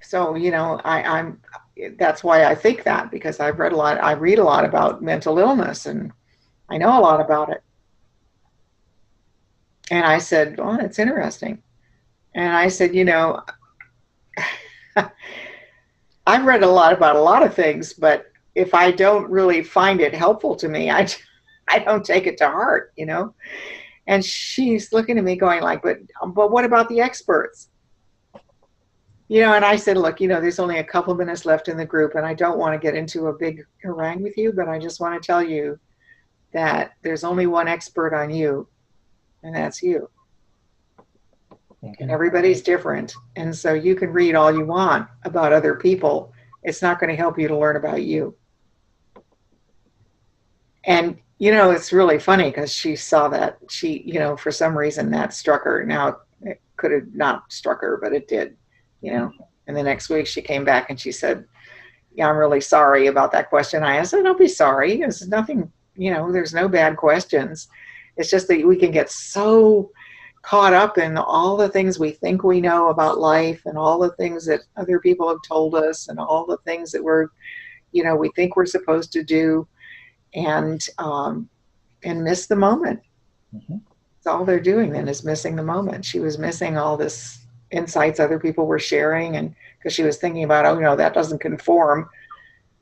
[SPEAKER 2] so, I'm that's why I think that, because I read a lot about mental illness, and I know a lot about it. And I said, well, it's interesting. And I said, I've read a lot about a lot of things, but if I don't really find it helpful to me, I don't take it to heart, And she's looking at me going like, but what about the experts? And I said, look, there's only a couple minutes left in the group, and I don't want to get into a big harangue with you, but I just want to tell you that there's only one expert on you, and that's you. Okay. And everybody's different. And so you can read all you want about other people. It's not going to help you to learn about you. And, it's really funny because she saw that for some reason that struck her. Now, it could have not struck her, but it did, And the next week she came back and she said, yeah, I'm really sorry about that question I asked. Don't be sorry. It's nothing, there's no bad questions. It's just that we can get so caught up in all the things we think we know about life, and all the things that other people have told us, and all the things that we think we're supposed to do, and miss the moment. Mm-hmm. That's all they're doing then, is missing the moment. She was missing all this insights other people were sharing, and because she was thinking about, that doesn't conform,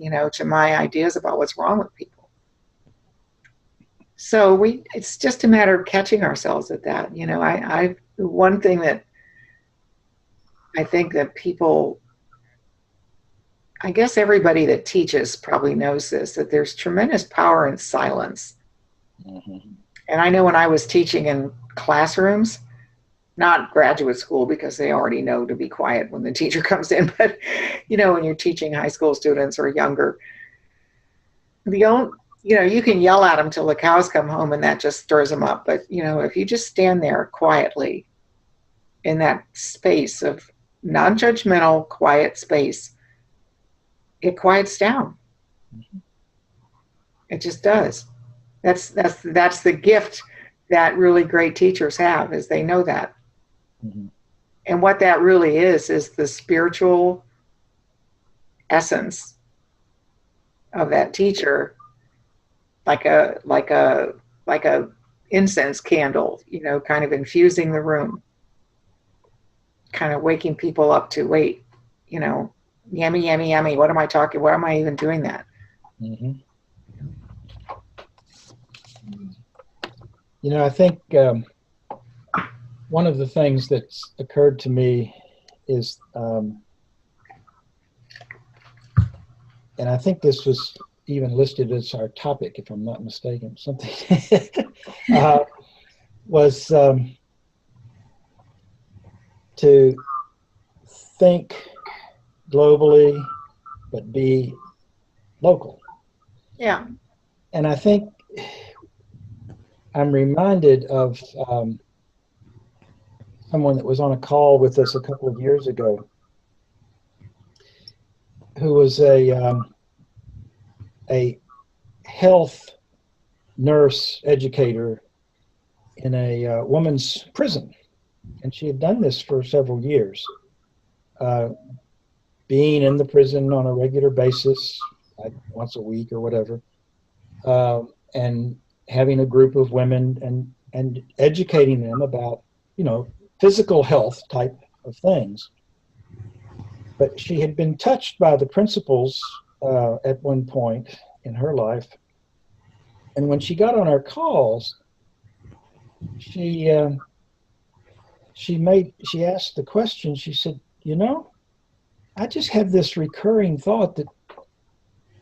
[SPEAKER 2] to my ideas about what's wrong with people. So it's just a matter of catching ourselves at that. One thing that I think that people, I guess everybody that teaches probably knows this, that there's tremendous power in silence. Mm-hmm. And I know when I was teaching in classrooms, not graduate school, because they already know to be quiet when the teacher comes in, but when you're teaching high school students or younger, you can yell at them till the cows come home, and that just stirs them up. But, if you just stand there quietly in that space of non-judgmental, quiet space, it quiets down. Mm-hmm. It just does. That's the gift that really great teachers have, is they know that. Mm-hmm. And what that really is the spiritual essence of that teacher, like a incense candle, kind of infusing the room, kind of waking people up to, wait, yummy, yummy, yummy. What am I talking? Why am I even doing that?
[SPEAKER 3] Mm-hmm. I think one of the things that's occurred to me is, and I think this was even listed as our topic, if I'm not mistaken, something was to think globally, but be local.
[SPEAKER 2] Yeah.
[SPEAKER 3] And I think I'm reminded of someone that was on a call with us a couple of years ago, who was a health nurse educator in a woman's prison, and she had done this for several years, being in the prison on a regular basis, like once a week or whatever, and having a group of women and educating them about, physical health type of things. But she had been touched by the principles at one point in her life. And when she got on our calls, she asked the question, she said, I just have this recurring thought that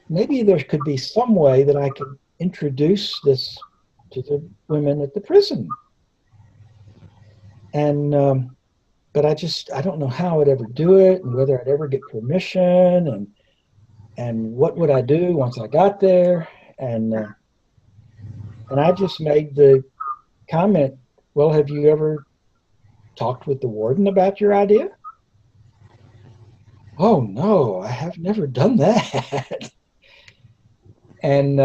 [SPEAKER 3] maybe there could be some way that I could introduce this to the women at the prison. And but I don't know how I'd ever do it, and whether I'd ever get permission, and what would I do once I got there. And I just made the comment, well, have you ever talked with the warden about your idea? Oh, no, I have never done that. And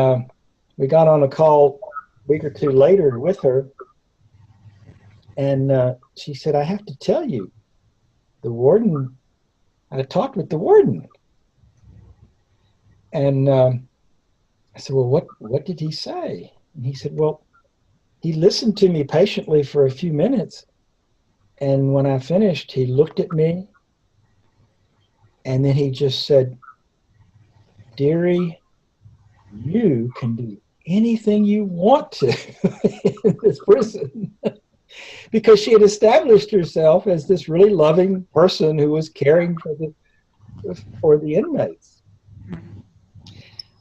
[SPEAKER 3] we got on a call a week or two later with her, and she said, I have to tell you, I talked with the warden. And I said, well, what did he say? And he said, well, he listened to me patiently for a few minutes. And when I finished, he looked at me, and then he just said, dearie, you can do anything you want to in this prison. Because she had established herself as this really loving person who was caring for the inmates.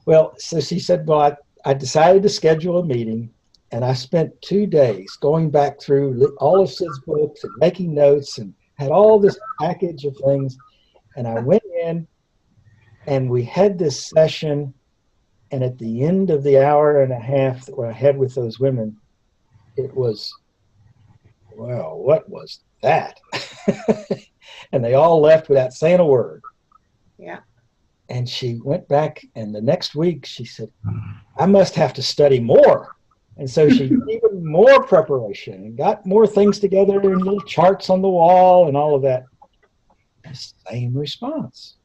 [SPEAKER 3] Well, so she said, well, I decided to schedule a meeting, and I spent 2 days going back through all of Sid's books and making notes, and had all this package of things. And I went in, and we had this session, and at the end of the hour and a half that I had with those women, it was, well, what was that? And they all left without saying a word.
[SPEAKER 2] Yeah.
[SPEAKER 3] And she went back, and the next week she said, I must have to study more. And so she did even more preparation and got more things together and little charts on the wall and all of that. Same response.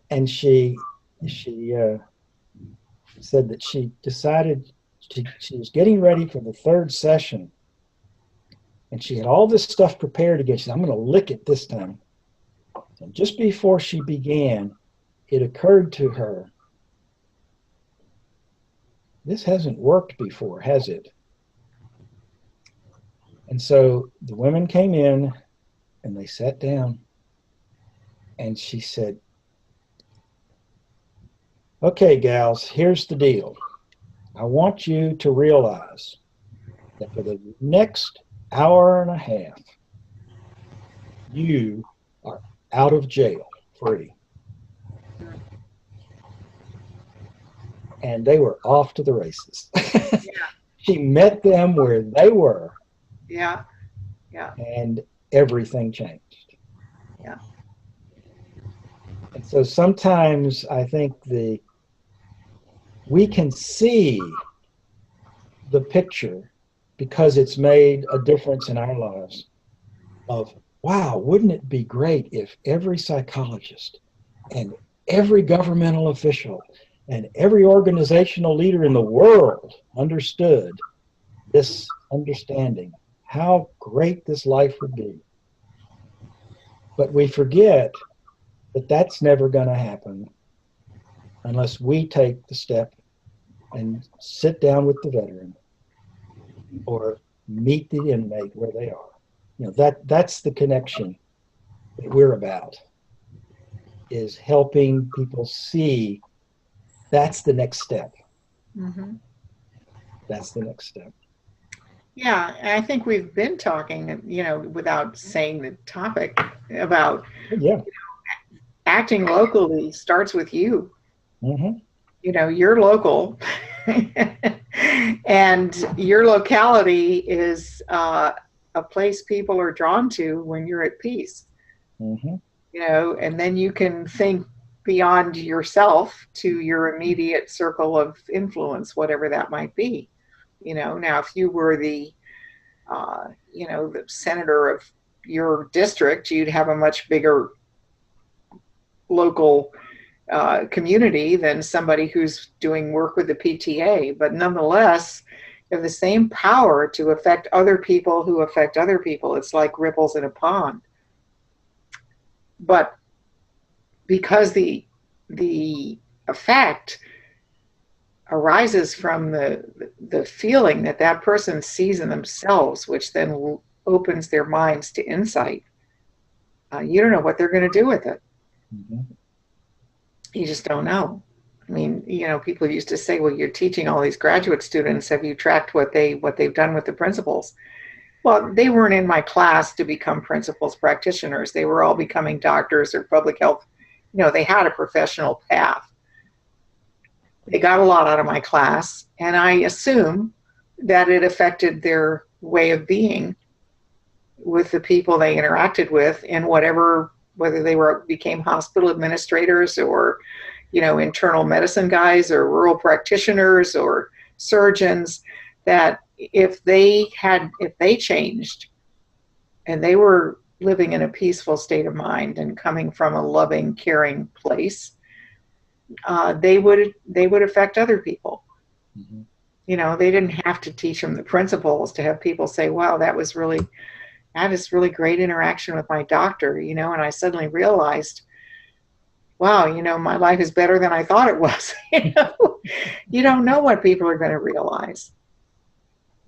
[SPEAKER 3] And she said that she decided she was getting ready for the third session, and she had all this stuff prepared again. She said, I'm going to lick it this time. And just before she began, it occurred to her, this hasn't worked before, has it? And so the women came in, and they sat down, and she said, okay, gals, here's the deal. I want you to realize that for the next hour and a half, you are out of jail free. And they were off to the races.
[SPEAKER 2] Yeah.
[SPEAKER 3] She met them where they were.
[SPEAKER 2] Yeah. Yeah.
[SPEAKER 3] And everything changed.
[SPEAKER 2] Yeah.
[SPEAKER 3] And so sometimes I think we can see the picture because it's made a difference in our lives of, wow, wouldn't it be great if every psychologist and every governmental official and every organizational leader in the world understood this understanding, how great this life would be. But we forget that that's never going to happen unless we take the step and sit down with the veteran or meet the inmate where they are. That's the connection that we're about, is helping people see that's the next step.
[SPEAKER 2] Mm-hmm.
[SPEAKER 3] That's the next step.
[SPEAKER 2] Yeah, and I think we've been talking, without saying the topic, about acting locally starts with you.
[SPEAKER 3] Mm-hmm.
[SPEAKER 2] You're local, and your locality is a place people are drawn to when you're at peace.
[SPEAKER 3] Mm-hmm.
[SPEAKER 2] And then you can think beyond yourself to your immediate circle of influence, whatever that might be. Now if you were the the senator of your district, you'd have a much bigger local community than somebody who's doing work with the PTA. But nonetheless, you have the same power to affect other people who affect other people. It's like ripples in a pond. But because the effect arises from the feeling that that person sees in themselves, which then opens their minds to insight, you don't know what they're going to do with it.
[SPEAKER 3] Mm-hmm.
[SPEAKER 2] You just don't know. I mean, people used to say, well, you're teaching all these graduate students. Have you tracked what they've done with the principals? Well, they weren't in my class to become principals practitioners. They were all becoming doctors or public health. They had a professional path. They got a lot out of my class, and I assume that it affected their way of being with the people they interacted with in whether they became hospital administrators or, internal medicine guys or rural practitioners or surgeons, that if they changed and they were living in a peaceful state of mind and coming from a loving, caring place, they would affect other people.
[SPEAKER 3] Mm-hmm.
[SPEAKER 2] They didn't have to teach them the principles to have people say, wow, that was really great interaction with my doctor, and I suddenly realized, wow, my life is better than I thought it was. You don't know what people are going to realize.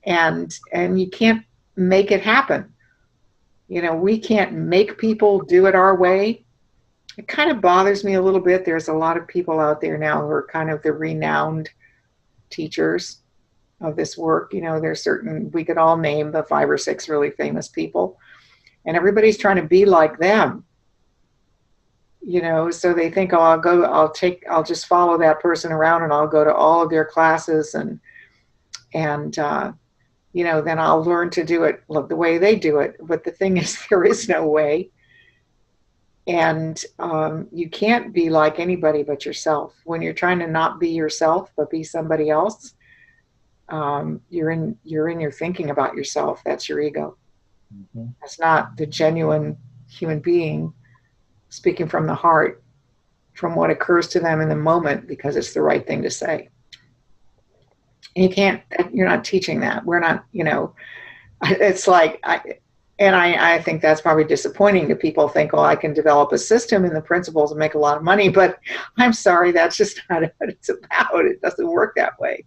[SPEAKER 2] And you can't make it happen. We can't make people do it our way. It kind of bothers me a little bit. There's a lot of people out there now who are kind of the renowned teachers of this work. There's certain, we could all name the 5 or 6 really famous people, and everybody's trying to be like them. So they think, oh, I'll just follow that person around and I'll go to all of their classes and then I'll learn to do it the way they do it. But the thing is, there is no way. And you can't be like anybody but yourself. When you're trying to not be yourself, but be somebody else, you're in your thinking about yourself. That's your ego.
[SPEAKER 3] Mm-hmm.
[SPEAKER 2] That's not the genuine human being speaking from the heart, from what occurs to them in the moment, because it's the right thing to say. And you're not teaching that. We're not, it's like, I think that's probably disappointing to people. Think, oh, I can develop a system and the principles and make a lot of money, but I'm sorry, that's just not what it's about. It doesn't work that way.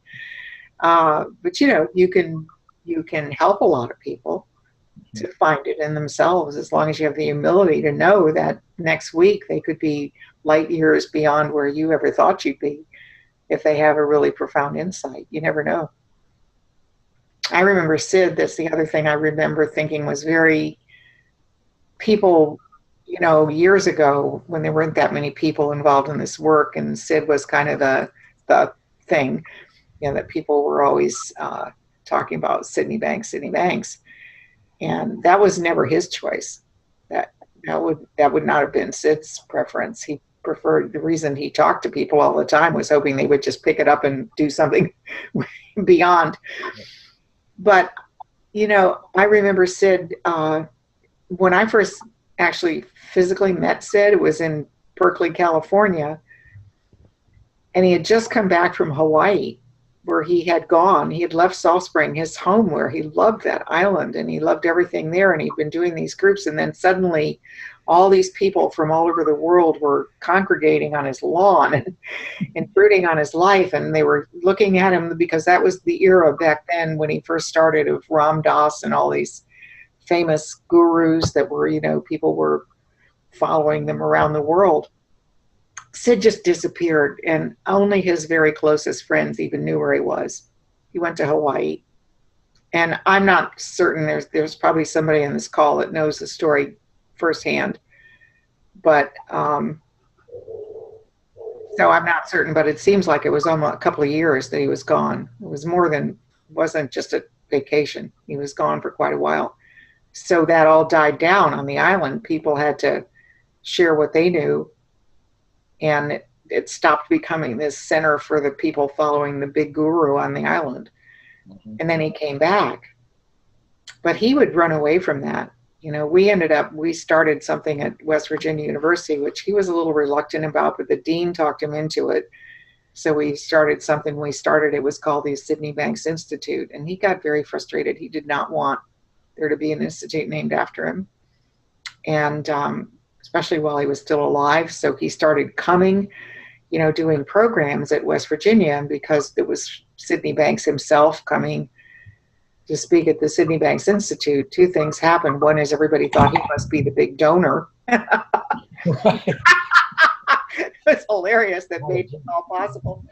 [SPEAKER 2] But you can help a lot of people to find it in themselves, as long as you have the humility to know that next week they could be light years beyond where you ever thought you'd be if they have a really profound insight. You never know. I remember Sid, that's the other thing I remember thinking was people, years ago when there weren't that many people involved in this work, and Sid was kind of the thing, that people were always talking about Sydney Banks. And that was never his choice. That would not have been Sid's preference. He preferred, the reason he talked to people all the time was hoping they would just pick it up and do something beyond. But, I remember Sid, when I first actually physically met Sid, it was in Berkeley, California, and he had just come back from Hawaii, where he had left Salt Spring, his home, where he loved that island and he loved everything there, and he'd been doing these groups, and then suddenly all these people from all over the world were congregating on his lawn and intruding on his life, and they were looking at him, because that was the era back then when he first started, of Ram Dass and all these famous gurus that were, people were following them around the world. Sid just disappeared, and only his very closest friends even knew where he was. He went to Hawaii. And I'm not certain, there's probably somebody in this call that knows the story firsthand. But, so I'm not certain, but it seems like it was almost a couple of years that he was gone. It was wasn't just a vacation. He was gone for quite a while. So that all died down on the island. People had to share what they knew. And it stopped becoming this center for the people following the big guru on the island. And then he came back. But he would run away from that. You know, we started something at West Virginia University, which he was a little reluctant about, but the dean talked him into it. So we started something. It was called the Sydney Banks Institute. And he got very frustrated. He did not want there to be an institute named after him. And especially while he was still alive. So he started coming, you know, doing programs at West Virginia. And because it was Sydney Banks himself coming to speak at the Sydney Banks Institute, two things happened. One is everybody thought he must be the big donor.
[SPEAKER 3] Right.
[SPEAKER 2] It's hilarious that made it all possible.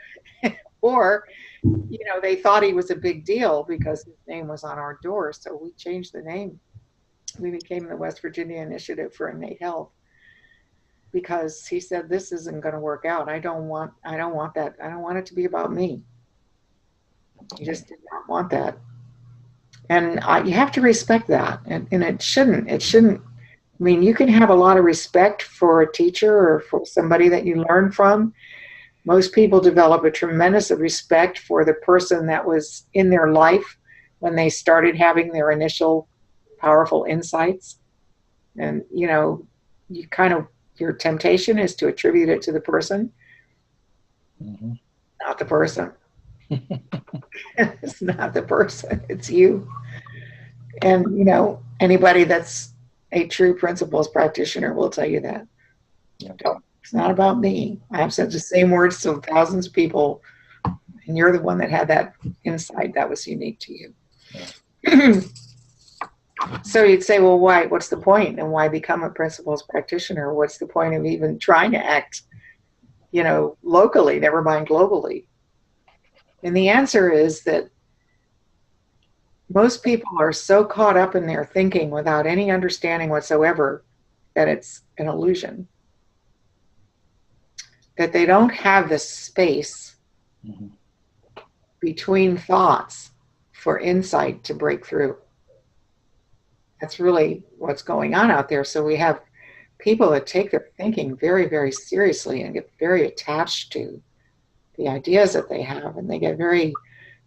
[SPEAKER 2] Or, you know, they thought he was a big deal because his name was on our door. So we changed the name. We became the West Virginia Initiative for Innate Health because he said, this isn't going to work out. I don't want that. I don't want it to be about me. He just did not want that. And you have to respect that. And it shouldn't, I mean, you can have a lot of respect for a teacher or for somebody that you learn from. Most people develop a tremendous respect for the person that was in their life when they started having their initial powerful insights. And, you know, your temptation is to attribute it to the person, not the person. It's not the person, it's you. And, you know, anybody that's a true principles practitioner will tell you that. It's not about me. I've said the same words to thousands of people, and you're the one that had that insight that was unique to you. Yeah. So you'd say, well, why? What's the point? And why become a principles practitioner? What's the point of even trying to act, you know, locally, never mind globally? And the answer is that most people are so caught up in their thinking without any understanding whatsoever that it's an illusion. That they don't have the space between thoughts for insight to break through. That's really what's going on out there. So we have people that take their thinking very, very seriously and get very attached to the ideas that they have, and they get very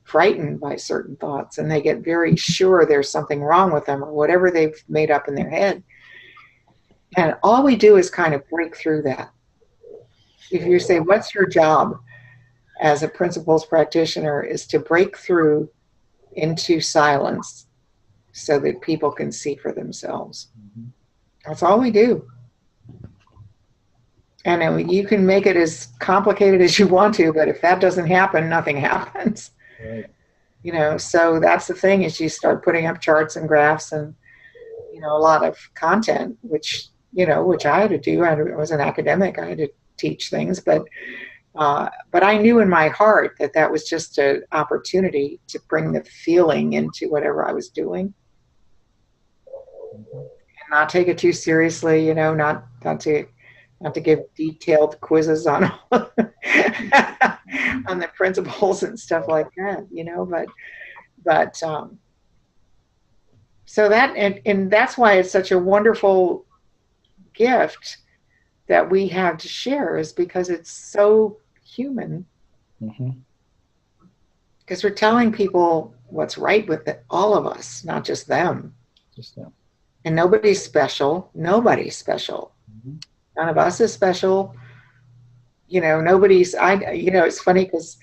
[SPEAKER 2] frightened by certain thoughts, and they get very sure there's something wrong with them or whatever they've made up in their head. And all we do is kind of break through that. If you say, what's your job as a principles practitioner, is to break through into silence so that people can see for themselves. That's all we do. And I mean, you can make it as complicated as you want to, but if that doesn't happen, nothing happens. Right. You know, so that's the thing, is you start putting up charts and graphs and, you know, a lot of content, which I had to do. I was an academic. I had to teach things, but I knew in my heart that that was just an opportunity to bring the feeling into whatever I was doing, and not take it too seriously. You know, not to give detailed quizzes on on the principles and stuff like that, you know, but so that, and that's why it's such a wonderful gift that we have to share, is because it's so human. Because we're telling people what's right with it, all of us, not just them. Just them. And nobody's special. Nobody's special. None of us is special. You know, it's funny because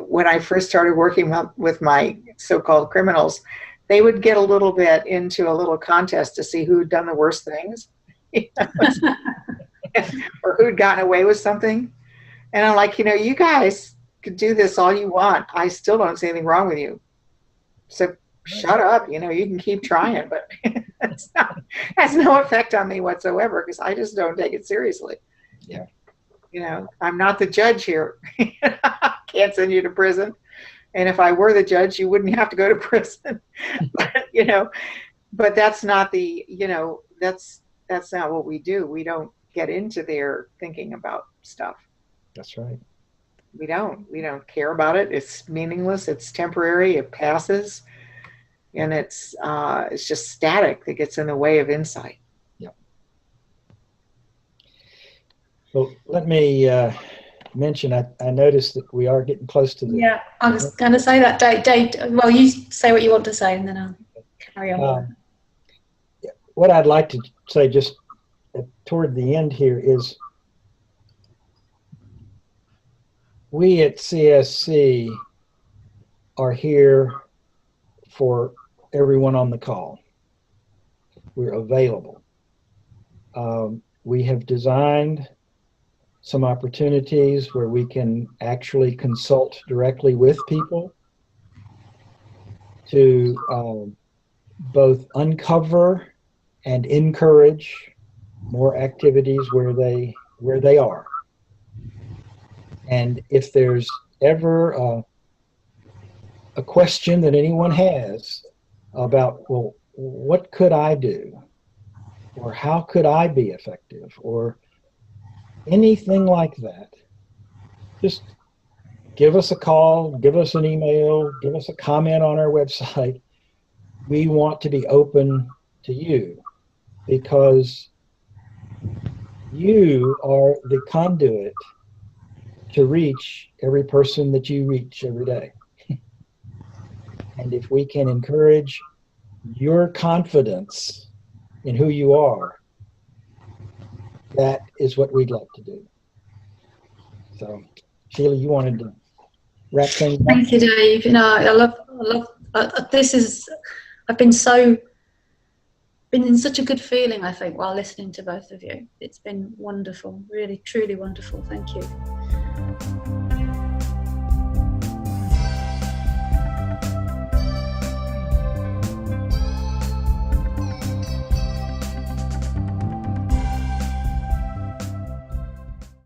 [SPEAKER 2] when I first started working with my so-called criminals, they would get a little bit into a little contest to see who'd done the worst things, you know, or who'd gotten away with something. And I'm like, you know, you guys could do this all you want. I still don't see anything wrong with you. So shut up, you know, you can keep trying, but it has no effect on me whatsoever, because I just don't take it seriously. Yeah. You know, I'm not the judge here. Can't send you to prison. And if I were the judge, you wouldn't have to go to prison. But, you know, but that's not the, you know, that's not what we do. We don't get into their thinking about stuff.
[SPEAKER 3] That's right.
[SPEAKER 2] We don't care about it. It's meaningless. It's temporary. It passes. And it's just static that gets in the way of insight.
[SPEAKER 3] Yep. So let me mention, I noticed that we are getting close to the.
[SPEAKER 1] Yeah, I was going to say that date. Well, you say what you want to say, and then I'll carry on.
[SPEAKER 3] What I'd like to say just toward the end here is we at CSC are here for everyone on the call. We're available. We have designed some opportunities where we can actually consult directly with people to both uncover and encourage more activities where they are. And if there's ever a question that anyone has about, well, what could I do? Or how could I be effective? Or anything like that, just give us a call, give us an email, give us a comment on our website. We want to be open to you because you are the conduit to reach every person that you reach every day. And if we can encourage your confidence in who you are, that is what we'd like to do. So, Sheila, you wanted to wrap things up?
[SPEAKER 1] Thank you, Dave. You know, I love this. I've been in such a good feeling, I think, while listening to both of you. It's been wonderful, really, truly wonderful. Thank you.